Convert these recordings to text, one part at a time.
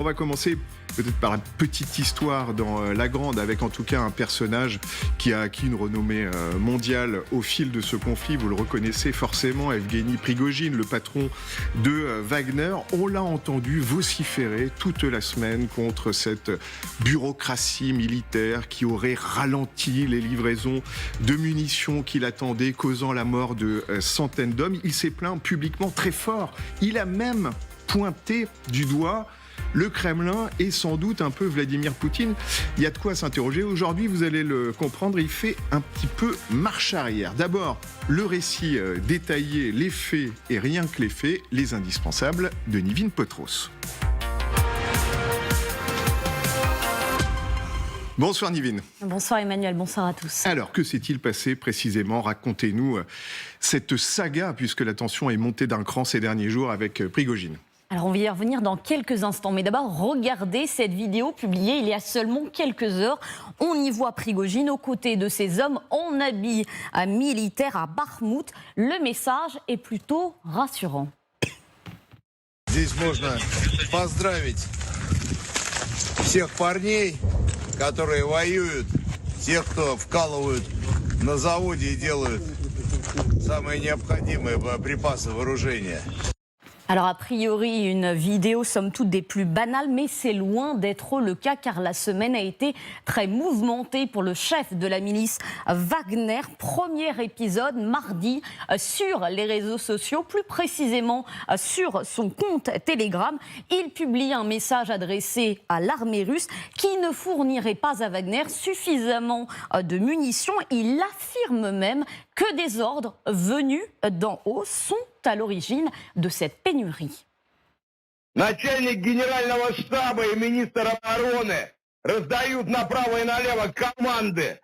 On va commencer peut-être par la petite histoire dans la grande, avec en tout cas un personnage qui a acquis une renommée mondiale au fil de ce conflit. Vous le reconnaissez forcément, Evgueni Prigojine, le patron de Wagner. On l'a entendu vociférer toute la semaine contre cette bureaucratie militaire qui aurait ralenti les livraisons de munitions qu'il attendait, causant la mort de centaines d'hommes. Il s'est plaint publiquement très fort. Il a même pointé du doigt le Kremlin et sans doute un peu Vladimir Poutine. Il y a de quoi s'interroger. Aujourd'hui, vous allez le comprendre, il fait un petit peu marche arrière. D'abord, le récit détaillé, les faits et rien que les faits, les indispensables de Nivine Potros. Bonsoir Nivine. Bonsoir Emmanuel, bonsoir à tous. Alors, que s'est-il passé précisément? Racontez-nous cette saga, puisque la tension est montée d'un cran ces derniers jours avec Prigojine. Alors on va y revenir dans quelques instants, mais d'abord regardez cette vidéo publiée il y a seulement quelques heures. On y voit Prigojine aux côtés de ces hommes en habit militaire à Bakhmout. Le message est plutôt rassurant. Здесь можно поздравить всех парней, которые воюют, тех, кто вкалывают на заводе и делают самые необходимые боеприпасы, вооружения. Alors a priori une vidéo somme toute des plus banales, mais c'est loin d'être le cas car la semaine a été très mouvementée pour le chef de la milice Wagner. Premier épisode mardi sur les réseaux sociaux, plus précisément sur son compte Telegram. Il publie un message adressé à l'armée russe qui ne fournirait pas à Wagner suffisamment de munitions. Il affirme même que des ordres venus d'en haut sont à l'origine de cette pénurie. Начальник генерального штаба и министр обороны раздают направо и налево команды,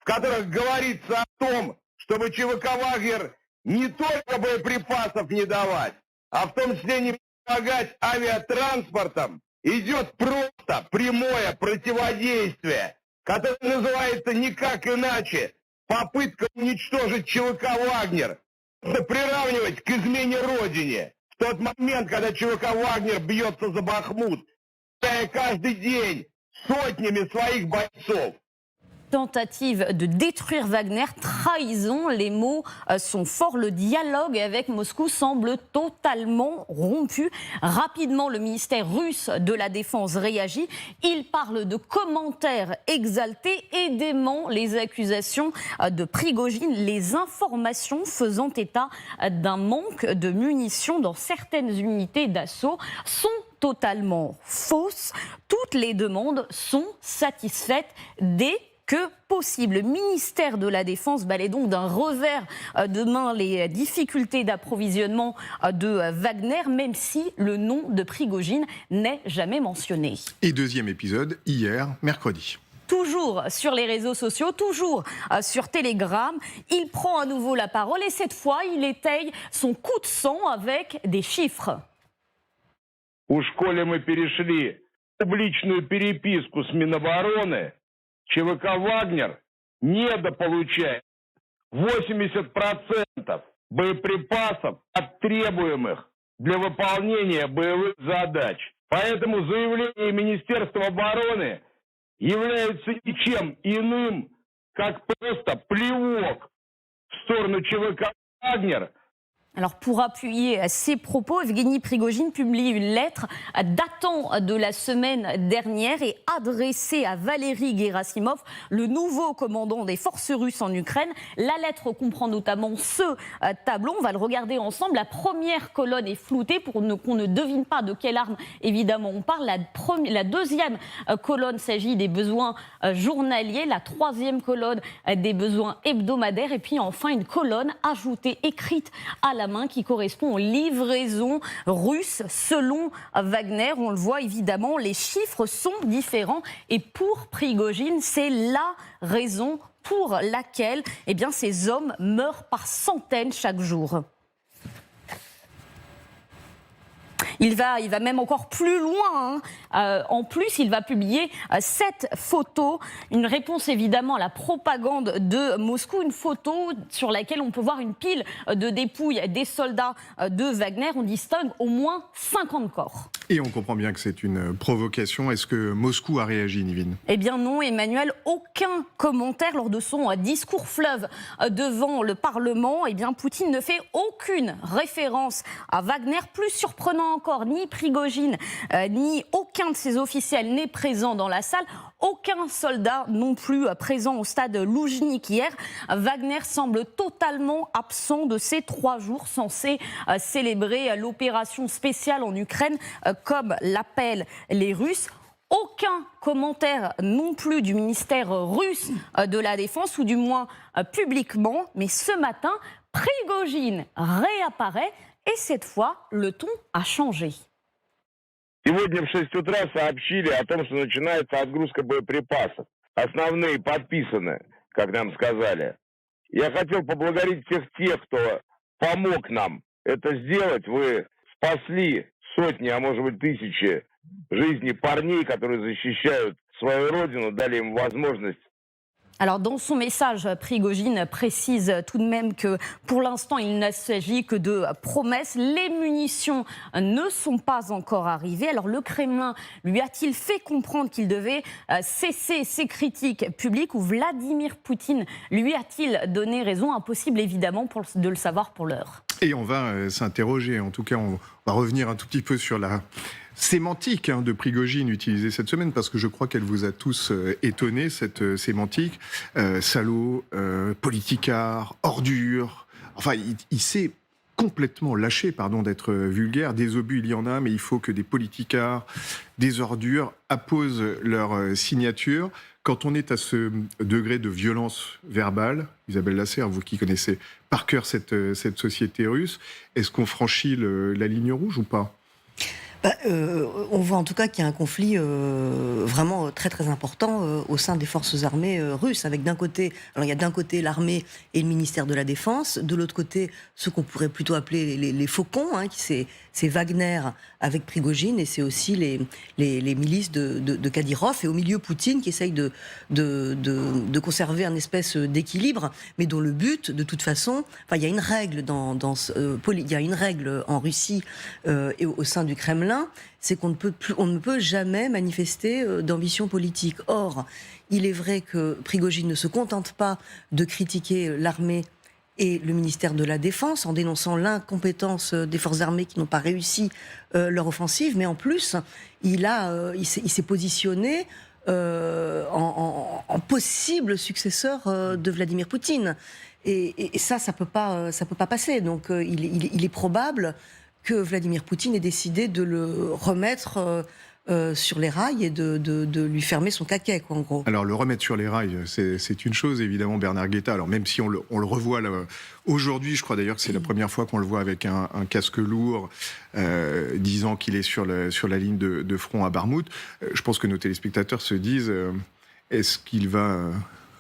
в которых говорится о том, чтобы ЧВК «Вагнер» не только боеприпасов не давать, а в том числе не помогать авиатранспортом. Идет просто прямое противодействие, которое называется никак иначе попытка уничтожить ЧВК «Вагнер». Это приравнивать к измене Родине. В тот момент, когда ЧВК «Вагнер» бьется за Бахмут, каждый день сотнями своих бойцов. Tentative de détruire Wagner, trahison, les mots sont forts. Le dialogue avec Moscou semble totalement rompu. Rapidement, le ministère russe de la Défense réagit. Il parle de commentaires exaltés et dément les accusations de Prigojine. Les informations faisant état d'un manque de munitions dans certaines unités d'assaut sont totalement fausses. Toutes les demandes sont satisfaites dès que possible. Le ministère de la Défense balaie donc d'un revers de main les difficultés d'approvisionnement de Wagner, même si le nom de Prigojine n'est jamais mentionné. Et deuxième épisode, hier, mercredi. Toujours sur les réseaux sociaux, toujours sur Telegram, il prend à nouveau la parole et cette fois, il étaye son coup de sang avec des chiffres. У школе мы перешли публичную переписку с Минобороны. ЧВК «Вагнер» недополучает 80% боеприпасов от требуемых для выполнения боевых задач. Поэтому заявление Министерства обороны является ничем иным, как просто плевок в сторону ЧВК «Вагнер». Alors pour appuyer ces propos, Evgueni Prigojine publie une lettre datant de la semaine dernière et adressée à Valery Gerasimov, le nouveau commandant des forces russes en Ukraine. La lettre comprend notamment ce tableau, on va le regarder ensemble. La première colonne est floutée pour qu'on ne devine pas de quelle arme évidemment on parle. La deuxième colonne s'agit des besoins journaliers, la troisième colonne des besoins hebdomadaires et puis enfin une colonne ajoutée, écrite à la main qui correspond aux livraisons russes selon Wagner. On le voit évidemment, les chiffres sont différents et pour Prigojine, c'est la raison pour laquelle ces hommes meurent par centaines chaque jour. Il va même encore plus loin. En plus, il va publier 7 photos. Une réponse évidemment à la propagande de Moscou. Une photo sur laquelle on peut voir une pile de dépouilles des soldats de Wagner. On distingue au moins 50 corps. Et on comprend bien que c'est une provocation. Est-ce que Moscou a réagi, Nivine? Eh bien non, Emmanuel, aucun commentaire lors de son discours fleuve devant le Parlement. Eh bien, Poutine ne fait aucune référence à Wagner. Plus surprenant encore, ni Prigojine, ni aucun de ses officiels n'est présent dans la salle. Aucun soldat non plus présent au stade Loujnik hier. Wagner semble totalement absent de ces 3 jours censés célébrer l'opération spéciale en Ukraine, comme l'appellent les Russes. Aucun commentaire non plus du ministère russe de la Défense, ou du moins publiquement. Mais ce matin, Prigojine réapparaît et cette fois, le ton a changé. Сегодня в 6 утра сообщили о том, что начинается отгрузка боеприпасов. Основные подписаны, как нам сказали. Я хотел поблагодарить всех тех, кто помог нам это сделать. Вы спасли сотни, а может быть тысячи жизней парней, которые защищают свою родину, dали им возможность. Alors dans son message, Prigojine précise tout de même que pour l'instant il ne s'agit que de promesses. Les munitions ne sont pas encore arrivées. Alors le Kremlin lui a-t-il fait comprendre qu'il devait cesser ses critiques publiques, ou Vladimir Poutine lui a-t-il donné raison? Impossible évidemment de le savoir pour l'heure. Et on va s'interroger, en tout cas on va revenir un tout petit peu sur la sémantique de Prigojine utilisée cette semaine, parce que je crois qu'elle vous a tous étonné, cette sémantique. Salaud, politicard, ordure. Enfin, il s'est complètement lâché, pardon d'être vulgaire. Des obus, il y en a, mais il faut que des politicards, des ordures apposent leur signature. Quand on est à ce degré de violence verbale, Isabelle Lasserre, vous qui connaissez par cœur cette société russe, est-ce qu'on franchit la ligne rouge ou pas ? On voit en tout cas qu'il y a un conflit vraiment très très important au sein des forces armées russes, avec d'un côté, alors il y a d'un côté l'armée et le ministère de la Défense, de l'autre côté ce qu'on pourrait plutôt appeler les faucons, c'est Wagner avec Prigojine, et c'est aussi les milices de Kadyrov, et au milieu Poutine qui essaye de conserver un espèce d'équilibre, mais dont le but, de toute façon, enfin il y a une règle il y a une règle en Russie et au sein du Kremlin, c'est qu'on ne peut jamais manifester d'ambition politique. Or, il est vrai que Prigojine ne se contente pas de critiquer l'armée et le ministère de la Défense en dénonçant l'incompétence des forces armées qui n'ont pas réussi leur offensive, mais en plus, il s'est positionné en possible successeur de Vladimir Poutine. Et ça peut pas passer. Donc, il est probable que Vladimir Poutine ait décidé de le remettre sur les rails et de lui fermer son caquet, quoi, en gros. Alors, le remettre sur les rails, c'est une chose, évidemment, Bernard Guetta. Alors, même si on le revoit là, aujourd'hui, je crois d'ailleurs que c'est la première fois qu'on le voit avec un casque lourd, disant qu'il est sur la ligne de front à Barmout, je pense que nos téléspectateurs se disent, est-ce qu'il va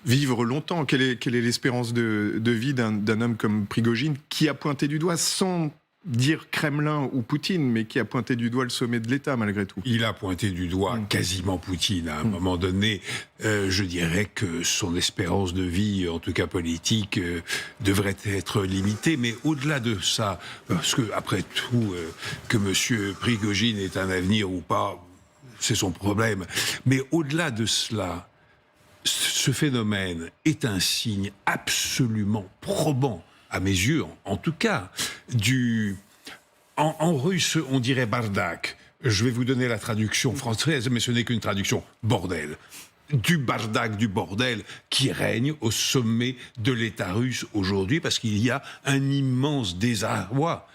vivre longtemps? Quelle est l'espérance de vie d'un homme comme Prigojine, qui a pointé du doigt, sans dire Kremlin ou Poutine, mais qui a pointé du doigt le sommet de l'État, malgré tout? Il a pointé du doigt quasiment Poutine. À un moment donné, je dirais que son espérance de vie, en tout cas politique, devrait être limitée. Mais au-delà de ça, parce que, après tout, que M. Prigojine ait un avenir ou pas, c'est son problème. Mais au-delà de cela, ce phénomène est un signe absolument probant, à mes yeux, en tout cas, en russe, on dirait bardak. Je vais vous donner la traduction française, mais ce n'est qu'une traduction, bordel. Du bardak, du bordel qui règne au sommet de l'État russe aujourd'hui, parce qu'il y a un immense désarroi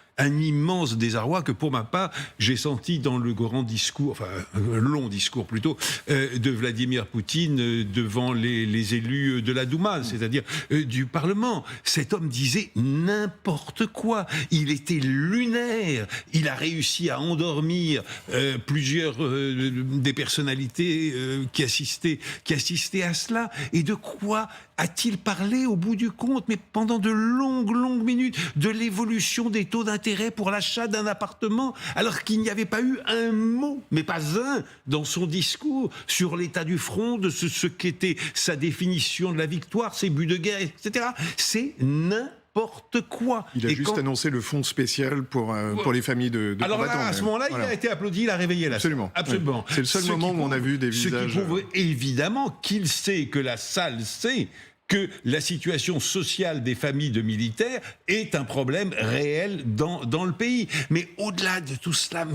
que, pour ma part, j'ai senti dans le grand discours, enfin un long discours plutôt, de Vladimir Poutine devant les élus de la Douma, c'est-à-dire du Parlement. Cet homme disait n'importe quoi. Il était lunaire. Il a réussi à endormir plusieurs des personnalités qui assistaient à cela. Et de quoi a-t-il parlé au bout du compte, mais pendant de longues minutes, de l'évolution des taux d'intérêt pour l'achat d'un appartement, alors qu'il n'y avait pas eu un mot, mais pas un, dans son discours sur l'état du front, de ce qu'était sa définition de la victoire, ses buts de guerre, etc. C'est n'importe quoi. Il a juste annoncé le fonds spécial pour les familles de alors combattants. là, à ce moment-là, il a été applaudi, il a réveillé la Absolument. Absolument. Oui. C'est le seul moment où on a vu des visages. Ce qui prouve évidemment qu'il sait, que la salle sait, que la situation sociale des familles de militaires est un problème réel dans le pays. Mais au-delà de tout cela,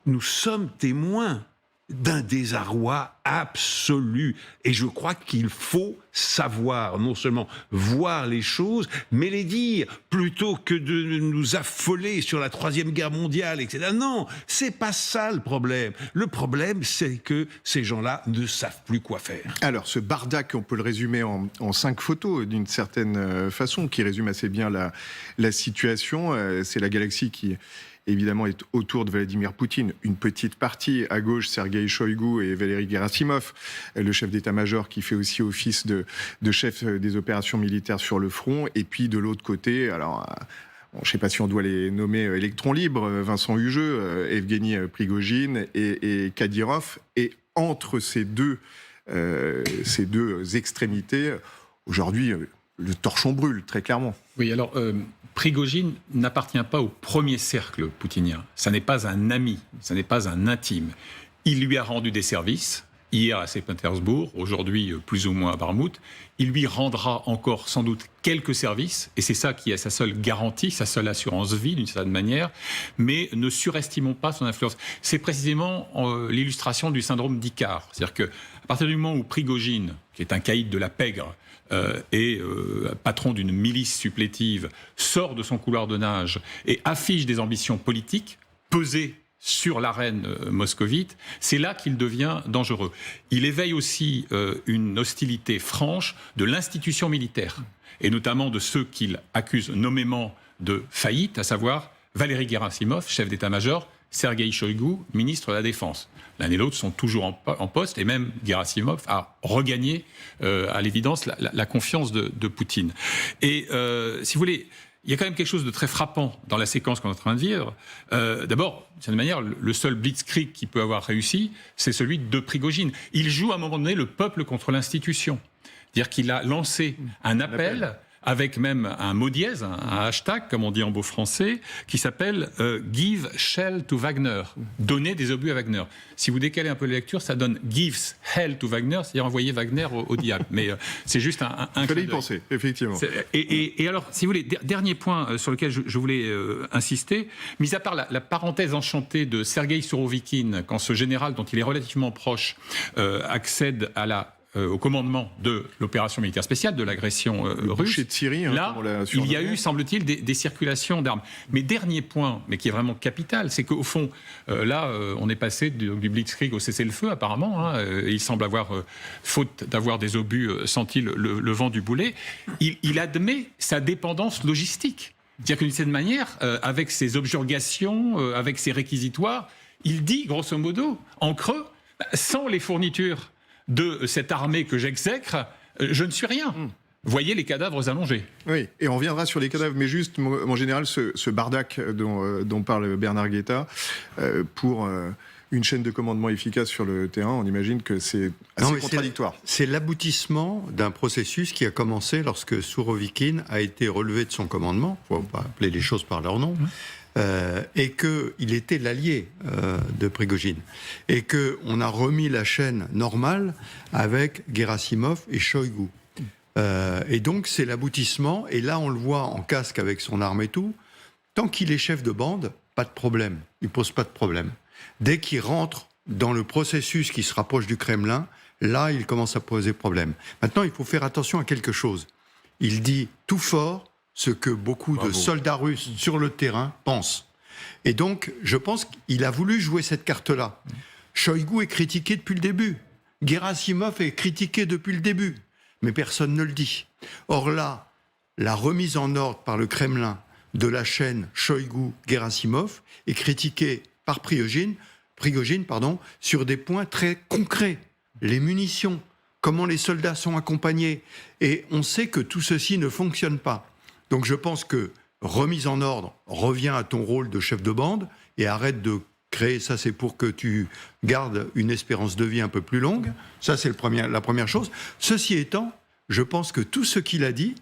nous sommes témoins d'un désarroi absolu. Et je crois qu'il faut savoir, non seulement voir les choses, mais les dire, plutôt que de nous affoler sur la Troisième Guerre mondiale, etc. Non, c'est pas ça le problème. Le problème, c'est que ces gens-là ne savent plus quoi faire. Alors, ce bardac, on peut le résumer en 5 photos, d'une certaine façon, qui résume assez bien la situation. C'est la galaxie qui évidemment est autour de Vladimir Poutine, une petite partie. À gauche, Sergueï Shoïgu et Valéry Gerasimov, le chef d'état-major qui fait aussi office de chef des opérations militaires sur le front. Et puis de l'autre côté, alors je ne sais pas si on doit les nommer électrons libres, Vincent Hugeux, Evgeny Prigojine et Kadyrov. Et entre ces deux extrémités, aujourd'hui, le torchon brûle, très clairement. Oui, alors Prigojine n'appartient pas au premier cercle poutinien. Ça n'est pas un ami, ça n'est pas un intime. Il lui a rendu des services, hier à Saint-Pétersbourg, aujourd'hui plus ou moins à Barmout. Il lui rendra encore sans doute quelques services, et c'est ça qui est sa seule garantie, sa seule assurance vie d'une certaine manière, mais ne surestimons pas son influence. C'est précisément l'illustration du syndrome d'Icare. C'est-à-dire qu'à partir du moment où Prigojine, qui est un caïd de la pègre, et patron d'une milice supplétive, sort de son couloir de nage et affiche des ambitions politiques pesées sur l'arène moscovite, c'est là qu'il devient dangereux. Il éveille aussi une hostilité franche de l'institution militaire, et notamment de ceux qu'il accuse nommément de faillite, à savoir Valéry Gerasimov, chef d'état-major, Sergueï Shoïgu, ministre de la Défense. L'un et l'autre sont toujours en poste, et même Gerasimov a regagné, à l'évidence, la confiance de Poutine. Et si vous voulez, il y a quand même quelque chose de très frappant dans la séquence qu'on est en train de vivre. D'abord, d'une certaine manière, le seul blitzkrieg qui peut avoir réussi, c'est celui de Prigojine. Il joue à un moment donné le peuple contre l'institution. C'est-à-dire qu'il a lancé un appel avec même un mot dièse, un hashtag, comme on dit en beau français, qui s'appelle « Give Shell to Wagner », donner des obus à Wagner. Si vous décalez un peu la lecture, ça donne « Gives Hell to Wagner », c'est-à-dire envoyer Wagner au diable. Mais c'est juste un Il fallait y penser, effectivement. Et alors, si vous voulez, dernier point sur lequel je voulais insister, mis à part la parenthèse enchantée de Sergueï Sourovikine, quand ce général dont il est relativement proche accède au commandement de l'opération militaire spéciale, de l'agression russe. De Syrie, là, il y a eu, semble-t-il, des circulations d'armes. Mais dernier point, mais qui est vraiment capital, c'est qu'au fond, on est passé du blitzkrieg au cessez-le-feu, apparemment. Il semble avoir, faute d'avoir des obus, senti le vent du boulet. Il admet sa dépendance logistique. C'est-à-dire que d'une certaine manière, avec ses objurgations, avec ses réquisitoires, il dit, grosso modo, en creux, sans les fournitures de cette armée que j'exècre, je ne suis rien. Voyez les cadavres allongés. Oui, et on reviendra sur les cadavres, mais juste, en général, ce bardac dont parle Bernard Guetta, pour une chaîne de commandement efficace sur le terrain, on imagine que c'est assez contradictoire. C'est l'aboutissement d'un processus qui a commencé lorsque Sourovikine a été relevé de son commandement, il ne faut pas appeler les choses par leur nom, et qu'il était l'allié de Prigojine, et qu'on a remis la chaîne normale avec Gerasimov et Shoïgu. Et donc c'est l'aboutissement, et là on le voit en casque avec son arme et tout, tant qu'il est chef de bande, pas de problème, il pose pas de problème. Dès qu'il rentre dans le processus qui se rapproche du Kremlin, là il commence à poser problème. Maintenant il faut faire attention à quelque chose, il dit tout fort ce que beaucoup de soldats russes sur le terrain pensent. Et donc, je pense qu'il a voulu jouer cette carte-là. Shoïgu est critiqué depuis le début. Gerasimov est critiqué depuis le début. Mais personne ne le dit. Or là, la remise en ordre par le Kremlin de la chaîne Shoïgu-Gerasimov est critiquée par Prigojine, sur des points très concrets. Les munitions. comment les soldats sont accompagnés. Et on sait que tout ceci ne fonctionne pas. Donc je pense que remise en ordre, reviens à ton rôle de chef de bande et arrête de créer, ça c'est pour que tu gardes une espérance de vie un peu plus longue. Ça c'est la première chose. Ceci étant, je pense que tout ce qu'il a dit,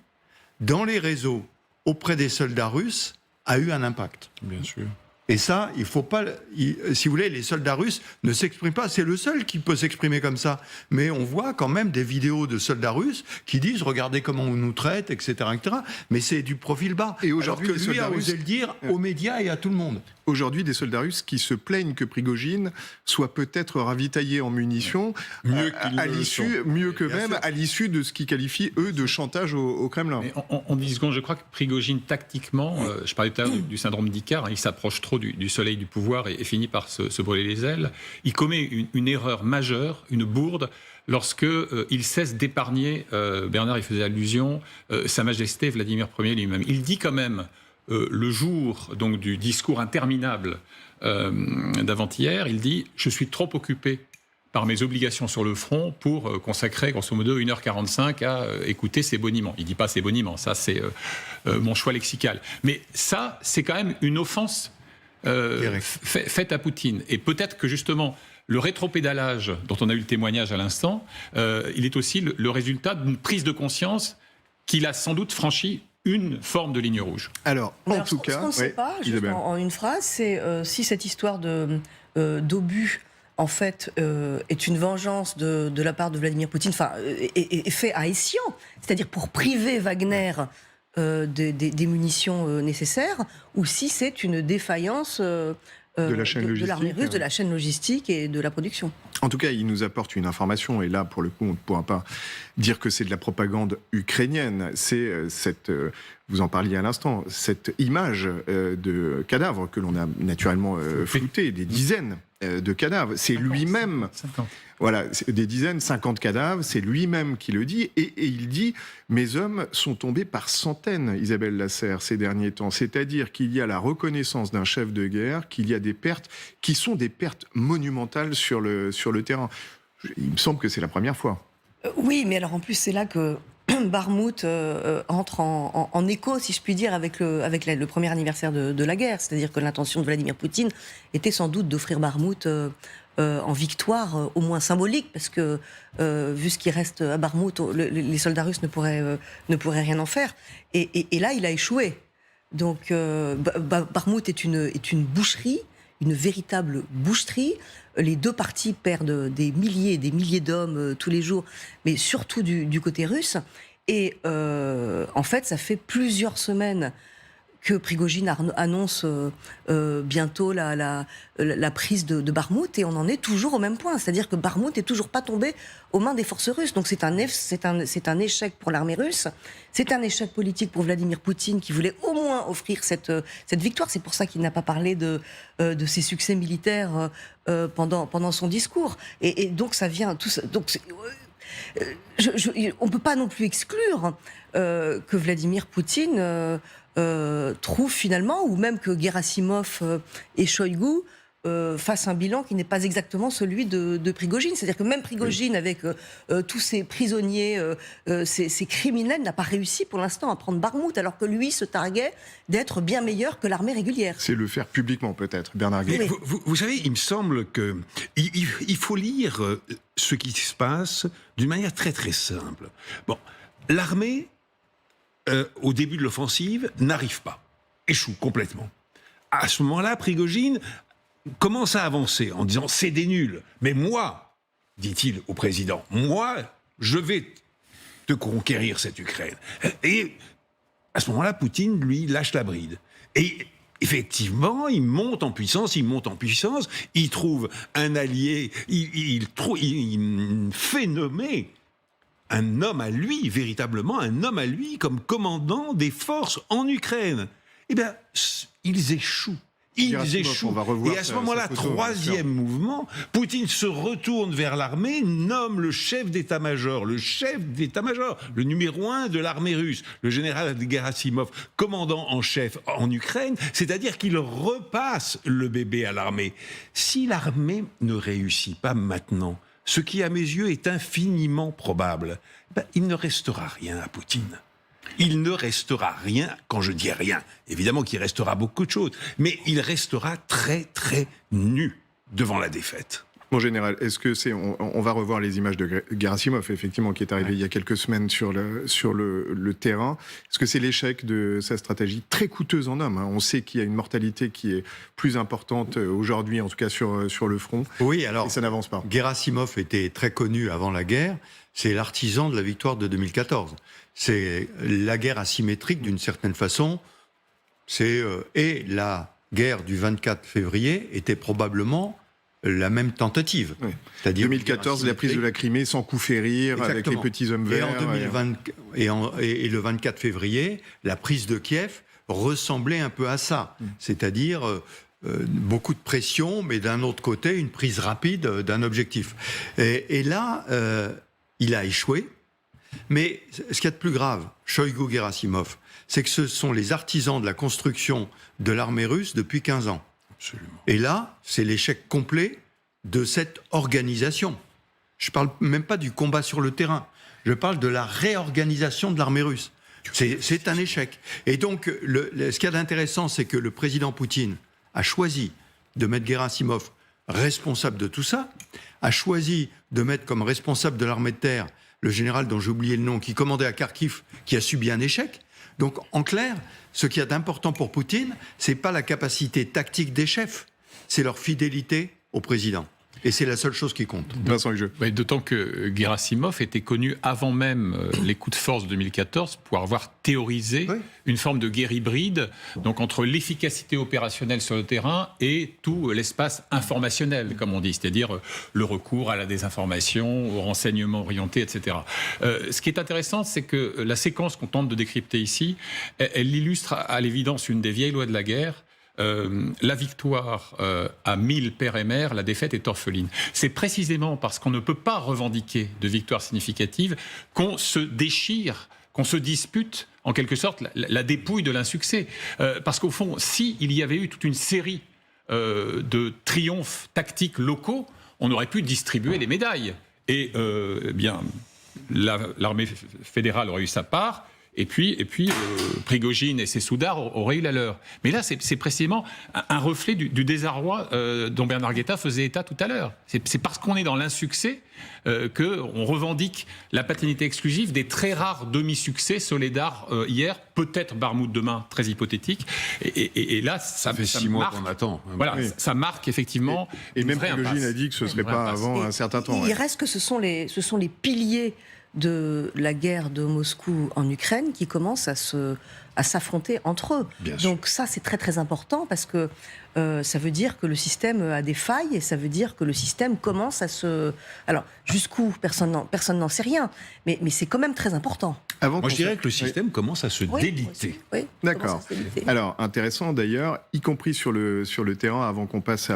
dans les réseaux, auprès des soldats russes, a eu un impact. Bien sûr. Et ça, il faut pas. Si vous voulez, les soldats russes ne s'expriment pas. C'est le seul qui peut s'exprimer comme ça. Mais on voit quand même des vidéos de soldats russes qui disent regardez comment on nous traite, etc., etc. Mais c'est du profil bas. Et aujourd'hui, alors que lui a osé le dire aux médias et à tout le monde. Aujourd'hui, des soldats russes qui se plaignent que Prigojine soit peut-être ravitaillé en munitions à l'issue, mieux que même à l'issue de ce qu'ils qualifient, eux, de chantage au Kremlin. Mais en 10 secondes, je crois que Prigojine, tactiquement, je parlais tout à l'heure du syndrome d'Icare, il s'approche trop du soleil du pouvoir et finit par se brûler les ailes. Il commet une erreur majeure, une bourde, lorsque il cesse d'épargner, Bernard y faisait allusion, Sa Majesté Vladimir Ier lui-même. Il dit quand même, le jour donc, du discours interminable d'avant-hier, il dit « Je suis trop occupé par mes obligations sur le front pour consacrer grosso modo 1h45 à écouter ces boniments ». Il ne dit pas ces boniments, ça c'est mon choix lexical. Mais ça, c'est quand même une offense faite à Poutine. Et peut-être que justement, le rétropédalage dont on a eu le témoignage à l'instant, il est aussi le résultat d'une prise de conscience qu'il a sans doute franchi une forme de ligne rouge. Alors, en tout cas, ce qu'on ne sait pas, juste en une phrase, c'est si cette histoire d'obus, en fait, est une vengeance de la part de Vladimir Poutine, enfin, est fait à escient, c'est-à-dire pour priver Wagner des munitions nécessaires, ou si c'est une défaillance de l'armée russe, de la chaîne logistique et de la production. En tout cas, il nous apporte une information, et là, pour le coup, on ne pourra pas dire que c'est de la propagande ukrainienne. C'est cette, vous en parliez à l'instant, cette image de cadavres que l'on a naturellement flouté, des dizaines de cadavres. C'est lui-même, 50. Voilà, des dizaines, 50 cadavres, c'est lui-même qui le dit, et il dit « Mes hommes sont tombés par centaines, Isabelle Lasserre, ces derniers temps ». C'est-à-dire qu'il y a la reconnaissance d'un chef de guerre, qu'il y a des pertes qui sont des pertes monumentales sur le terrain. Il me semble que c'est la première fois. Oui, mais alors en plus, c'est là que Barmout entre en écho, si je puis dire, avec le premier anniversaire de la guerre. C'est-à-dire que l'intention de Vladimir Poutine était sans doute d'offrir Barmout en victoire, au moins symbolique, parce que vu ce qui reste à Barmout, les soldats russes ne pourraient rien en faire. Et là, il a échoué. Donc Barmout est une boucherie, une véritable boucherie. Les deux parties perdent des milliers d'hommes tous les jours, mais surtout du côté russe. Et en fait, ça fait plusieurs semaines que Prigojine annonce bientôt la prise de Barmout, et on en est toujours au même point. C'est-à-dire que Barmout n'est toujours pas tombé aux mains des forces russes. Donc c'est un échec pour l'armée russe, c'est un échec politique pour Vladimir Poutine, qui voulait au moins offrir cette victoire. C'est pour ça qu'il n'a pas parlé de ses succès militaires pendant son discours. Et donc ça vient... Tout ça, donc on ne peut pas non plus exclure que Vladimir Poutine trouve finalement, ou même que Gerasimov et Shoigu fassent un bilan qui n'est pas exactement celui de Prigojine. C'est-à-dire que même Prigojine, avec tous ses prisonniers, ses criminels, n'a pas réussi pour l'instant à prendre Barmout, alors que lui se targuait d'être bien meilleur que l'armée régulière. C'est le faire publiquement, peut-être, Bernard Guérin. Vous savez, il me semble qu'il faut lire ce qui se passe d'une manière très très simple. Bon, l'armée, au début de l'offensive, n'arrive pas, échoue complètement. À ce moment-là, Prigojine commence à avancer en disant « c'est des nuls, mais moi, dit-il au président, moi, je vais te conquérir cette Ukraine ». Et à ce moment-là, Poutine, lui, lâche la bride. Et effectivement, il monte en puissance, il trouve un allié, il fait nommer un homme à lui, véritablement un homme à lui, comme commandant des forces en Ukraine. Eh bien, ils échouent. Et à ce moment-là, troisième mouvement, Poutine se retourne vers l'armée, nomme le chef d'état-major, le numéro 1 de l'armée russe, le général Gerasimov, commandant en chef en Ukraine, c'est-à-dire qu'il repasse le bébé à l'armée. Si l'armée ne réussit pas maintenant, ce qui à mes yeux est infiniment probable, il ne restera rien à Poutine. Il ne restera rien, quand je dis rien, évidemment qu'il restera beaucoup de choses, mais il restera très très nu devant la défaite. Mon général, est-ce que on va revoir les images de Gerasimov, effectivement, qui est arrivé il y a quelques semaines sur le terrain. Est-ce que c'est l'échec de sa stratégie très coûteuse en hommes, hein? On sait qu'il y a une mortalité qui est plus importante aujourd'hui, en tout cas sur le front. Oui, alors, et ça n'avance pas. Gerasimov était très connu avant la guerre. C'est l'artisan de la victoire de 2014. C'est la guerre asymétrique, d'une certaine façon. Et la guerre du 24 février était probablement la même tentative. Oui. C'est-à-dire 2014, la prise de la Crimée sans coup férir, exactement, avec les petits hommes verts. Et le 24 février, la prise de Kiev ressemblait un peu à ça. C'est-à-dire beaucoup de pression, mais d'un autre côté, une prise rapide d'un objectif. Et là, il a échoué. Mais ce qu'il y a de plus grave, Shoigu Gerasimov, c'est que ce sont les artisans de la construction de l'armée russe depuis 15 ans. Absolument. Et là, c'est l'échec complet de cette organisation. Je ne parle même pas du combat sur le terrain. Je parle de la réorganisation de l'armée russe. C'est un échec. Et donc, ce qu'il y a d'intéressant, c'est que le président Poutine a choisi de mettre Gerasimov responsable de tout ça, a choisi de mettre comme responsable de l'armée de terre le général dont j'ai oublié le nom, qui commandait à Kharkiv, qui a subi un échec. Donc, en clair, ce qu'il y a d'important pour Poutine, c'est pas la capacité tactique des chefs, c'est leur fidélité au président. Et c'est la seule chose qui compte. Vincent Hugeux. D'autant que Gerasimov était connu avant même les coups de force de 2014 pour avoir théorisé une forme de guerre hybride, donc entre l'efficacité opérationnelle sur le terrain et tout l'espace informationnel, comme on dit, c'est-à-dire le recours à la désinformation, au renseignement orienté, etc. Ce qui est intéressant, c'est que la séquence qu'on tente de décrypter ici, elle illustre à l'évidence une des vieilles lois de la guerre. La victoire a 1000 pères et mères, la défaite est orpheline. C'est précisément parce qu'on ne peut pas revendiquer de victoire significative qu'on se déchire, qu'on se dispute en quelque sorte la dépouille de l'insuccès. Parce qu'au fond, s'il y avait eu toute une série de triomphes tactiques locaux, on aurait pu distribuer les médailles. Et bien, l'armée fédérale aurait eu sa part. Et puis Prigojine et ses soudards auraient eu la leur. Mais là, c'est précisément un reflet du désarroi dont Bernard Guetta faisait état tout à l'heure. C'est parce qu'on est dans l'insuccès qu'on revendique la paternité exclusive des très rares demi-succès. Soledar hier, peut-être Barmouth demain, très hypothétique. Et là, ça fait 6 mois qu'on attend. Voilà, oui. Ça marque effectivement. Et même Prigojine a dit que ce ne serait pas avant un certain temps. Il reste que ce sont les piliers de la guerre de Moscou en Ukraine qui commencent à s'affronter entre eux. Donc ça, c'est très très important parce que ça veut dire que le système a des failles et ça veut dire que le système commence à se... Alors, jusqu'où, personne n'en sait rien, mais c'est quand même très important. Moi, je dirais que le système commence à se déliter. Oui, d'accord. Alors, intéressant d'ailleurs, y compris sur le terrain, avant qu'on passe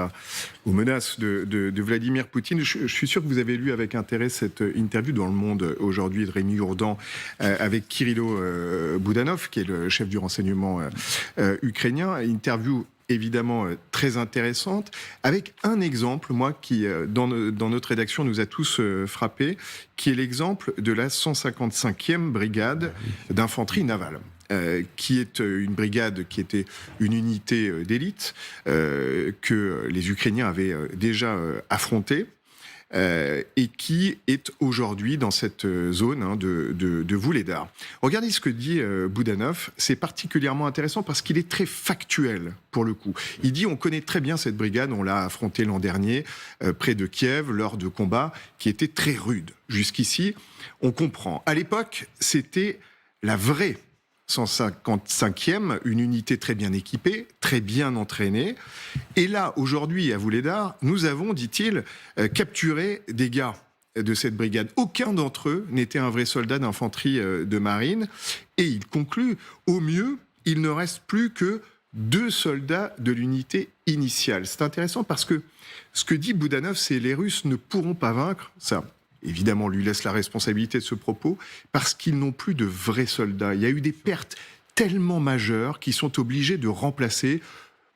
aux menaces de Vladimir Poutine. Je suis sûr que vous avez lu avec intérêt cette interview dans Le Monde aujourd'hui de Rémi Jourdan avec Kirilo Boudanov, qui est le chef du renseignement ukrainien. Interview évidemment très intéressante, avec un exemple, moi, qui, dans notre rédaction, nous a tous frappés, qui est l'exemple de la 155e brigade d'infanterie navale. Qui est une brigade qui était une unité d'élite que les Ukrainiens avaient déjà affrontée. Et qui est aujourd'hui dans cette zone de Vuhledar. Regardez ce que dit Boudanov, c'est particulièrement intéressant parce qu'il est très factuel pour le coup. Il dit on connaît très bien cette brigade, on l'a affrontée l'an dernier près de Kiev lors de combats qui étaient très rudes. Jusqu'ici, on comprend. À l'époque, c'était la vraie 155e, une unité très bien équipée, très bien entraînée. Et là, aujourd'hui, à Vuhledar, nous avons, dit-il, capturé des gars de cette brigade. Aucun d'entre eux n'était un vrai soldat d'infanterie de marine. Et il conclut, au mieux, il ne reste plus que 2 soldats de l'unité initiale. C'est intéressant parce que ce que dit Boudanov, c'est les Russes ne pourront pas vaincre ça. Évidemment, lui laisse la responsabilité de ce propos, parce qu'ils n'ont plus de vrais soldats. Il y a eu des pertes tellement majeures qu'ils sont obligés de remplacer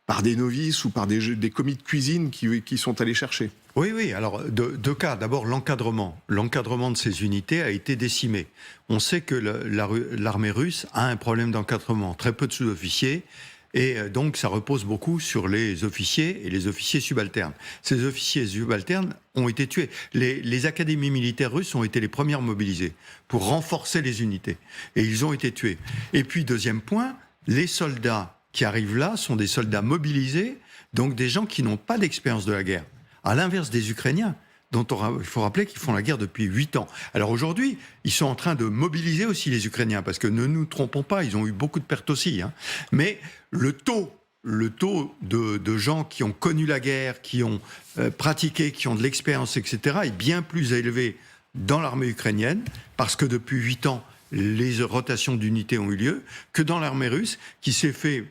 par des novices ou par des commis de cuisine qui sont allés chercher. Oui, alors deux cas. D'abord, l'encadrement. L'encadrement de ces unités a été décimé. On sait que l'armée russe a un problème d'encadrement, très peu de sous-officiers, et donc ça repose beaucoup sur les officiers et les officiers subalternes. Ces officiers subalternes ont été tués. Les académies militaires russes ont été les premières mobilisées pour renforcer les unités, et ils ont été tués. Et puis, deuxième point, les soldats qui arrivent là sont des soldats mobilisés, donc des gens qui n'ont pas d'expérience de la guerre. À l'inverse des Ukrainiens, dont il faut rappeler qu'ils font la guerre depuis 8 ans. Alors aujourd'hui, ils sont en train de mobiliser aussi les Ukrainiens, parce que ne nous trompons pas, ils ont eu beaucoup de pertes aussi. Mais le taux de gens qui ont connu la guerre, qui ont pratiqué, qui ont de l'expérience, etc., est bien plus élevé dans l'armée ukrainienne, parce que depuis 8 ans, les rotations d'unités ont eu lieu, que dans l'armée russe, qui s'est fait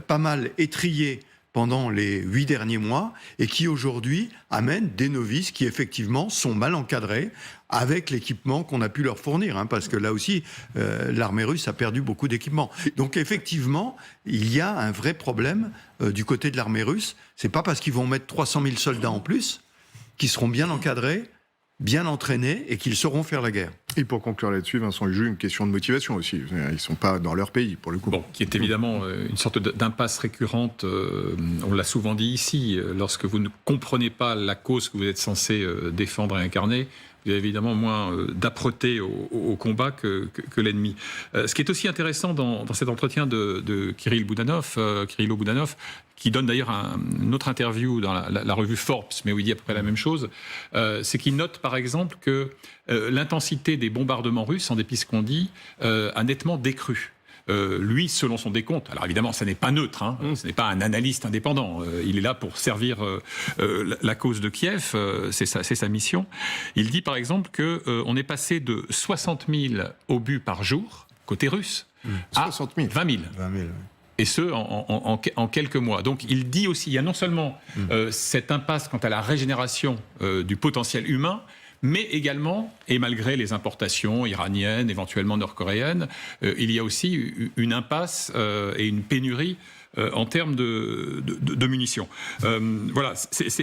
pas mal étrier pendant les 8 derniers mois, et qui aujourd'hui amène des novices qui effectivement sont mal encadrés avec l'équipement qu'on a pu leur fournir, parce que là aussi, l'armée russe a perdu beaucoup d'équipements. Donc effectivement, il y a un vrai problème du côté de l'armée russe. C'est pas parce qu'ils vont mettre 300 000 soldats en plus qu'ils seront bien encadrés, bien entraînés et qu'ils sauront faire la guerre. Et pour conclure là-dessus, Vincent Huju, une question de motivation aussi. Ils ne sont pas dans leur pays, pour le coup. Bon, qui est évidemment une sorte d'impasse récurrente, on l'a souvent dit ici, lorsque vous ne comprenez pas la cause que vous êtes censé défendre et incarner, vous avez évidemment moins d'âpreté au combat que l'ennemi. Ce qui est aussi intéressant dans cet entretien de Kirill Boudanov, qui donne d'ailleurs une autre interview dans la revue Forbes, mais où il dit à peu près la même chose, c'est qu'il note par exemple que l'intensité des bombardements russes, en dépit de ce qu'on dit, a nettement décru. Lui, selon son décompte, alors évidemment, ça n'est pas neutre, ce n'est pas un analyste indépendant, il est là pour servir la cause de Kiev, c'est sa mission. Il dit par exemple qu'on est passé de 60 000 obus par jour, côté russe, à 60 000. 20 000. 20 000, oui. Et ce, en quelques mois. Donc il dit aussi, il y a non seulement cette impasse quant à la régénération du potentiel humain, mais également, et malgré les importations iraniennes, éventuellement nord-coréennes, il y a aussi une impasse et une pénurie en termes de munitions. Voilà,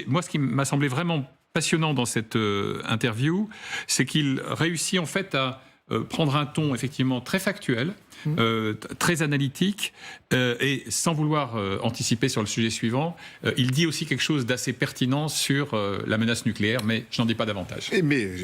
moi ce qui m'a semblé vraiment passionnant dans cette interview, c'est qu'il réussit en fait à prendre un ton effectivement très factuel, très analytique, et sans vouloir anticiper sur le sujet suivant, il dit aussi quelque chose d'assez pertinent sur la menace nucléaire, mais je n'en dis pas davantage. Mais